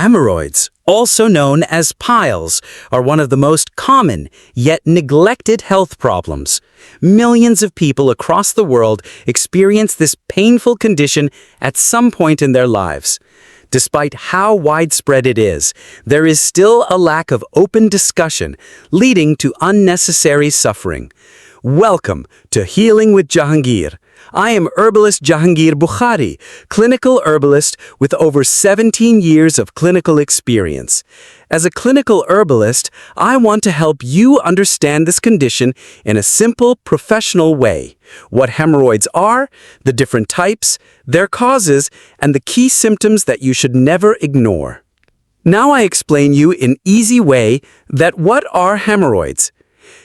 Hemorrhoids, also known as piles, are one of the most common yet neglected health problems. Millions of people across the world experience this painful condition at some point in their lives. Despite how widespread it is, there is still a lack of open discussion, leading to unnecessary suffering. Welcome to Healing with Jahangir. I am herbalist Jahangir Bukhari, clinical herbalist with over 17 years of clinical experience. As a clinical herbalist, I want to help you understand this condition in a simple, professional way. What hemorrhoids are, the different types, their causes, and the key symptoms that you should never ignore. Now I explain you in easy way that what are hemorrhoids.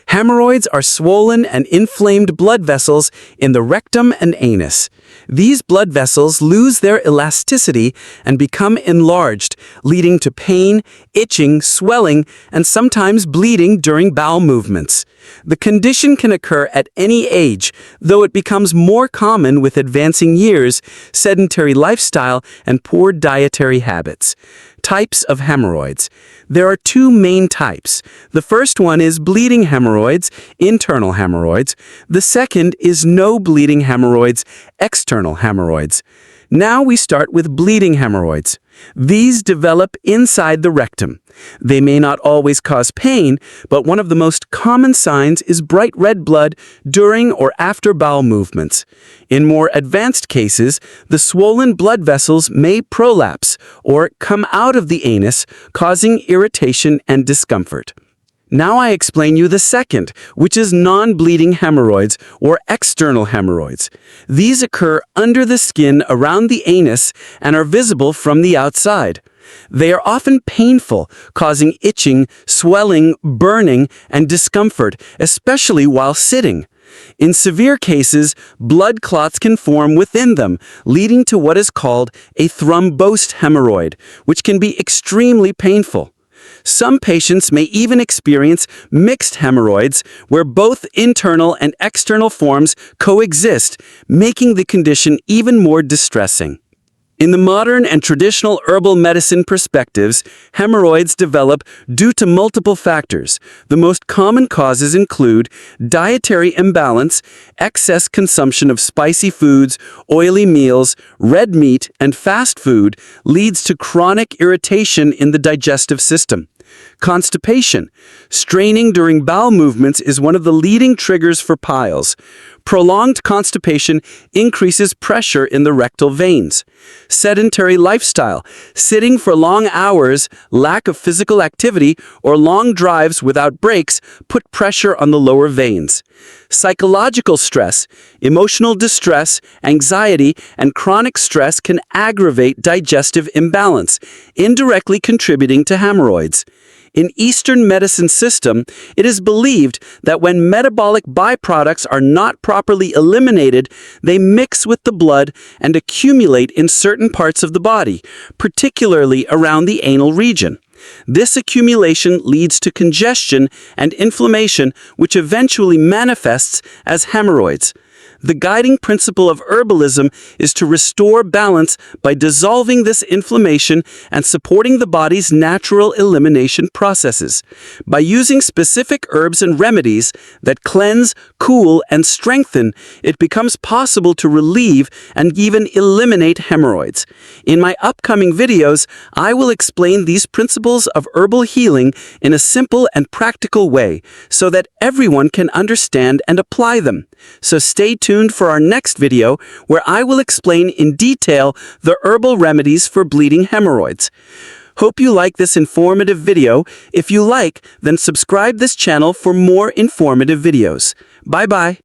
Hemorrhoids are swollen and inflamed blood vessels in the rectum and anus. These blood vessels lose their elasticity and become enlarged, leading to pain, itching, swelling, and sometimes bleeding during bowel movements. The condition can occur at any age, though it becomes more common with advancing years, sedentary lifestyle, and poor dietary habits. Types of hemorrhoids. There are two main types. The first one is bleeding hemorrhoids, internal hemorrhoids. The second is no bleeding hemorrhoids, external hemorrhoids. Now we start with bleeding hemorrhoids. These develop inside the rectum. They may not always cause pain, but one of the most common signs is bright red blood during or after bowel movements. In more advanced cases, the swollen blood vessels may prolapse or come out of the anus, causing irritation and discomfort. Now I explain you the second, which is non-bleeding hemorrhoids or external hemorrhoids. These occur under the skin around the anus and are visible from the outside. They are often painful, causing itching, swelling, burning, and discomfort, especially while sitting. In severe cases, blood clots can form within them, leading to what is called a thrombosed hemorrhoid, which can be extremely painful. Some patients may even experience mixed hemorrhoids, where both internal and external forms coexist, making the condition even more distressing. In the modern and traditional herbal medicine perspectives, hemorrhoids develop due to multiple factors. The most common causes include dietary imbalance, excess consumption of spicy foods, oily meals, red meat, and fast food leads to chronic irritation in the digestive system. Constipation. Straining during bowel movements is one of the leading triggers for piles. Prolonged constipation increases pressure in the rectal veins. Sedentary lifestyle. Sitting for long hours, lack of physical activity, or long drives without breaks put pressure on the lower veins. Psychological stress. Emotional distress, anxiety, and chronic stress can aggravate digestive imbalance, indirectly contributing to hemorrhoids. In Eastern medicine system, it is believed that when metabolic byproducts are not properly eliminated, they mix with the blood and accumulate in certain parts of the body, particularly around the anal region. This accumulation leads to congestion and inflammation, which eventually manifests as hemorrhoids. The guiding principle of herbalism is to restore balance by dissolving this inflammation and supporting the body's natural elimination processes. By using specific herbs and remedies that cleanse, cool, and strengthen, it becomes possible to relieve and even eliminate hemorrhoids. In my upcoming videos, I will explain these principles of herbal healing in a simple and practical way so that everyone can understand and apply them. So stay tuned for our next video where I will explain in detail the herbal remedies for bleeding hemorrhoids. Hope you like this informative video. If you like, then subscribe this channel for more informative videos. Bye-bye.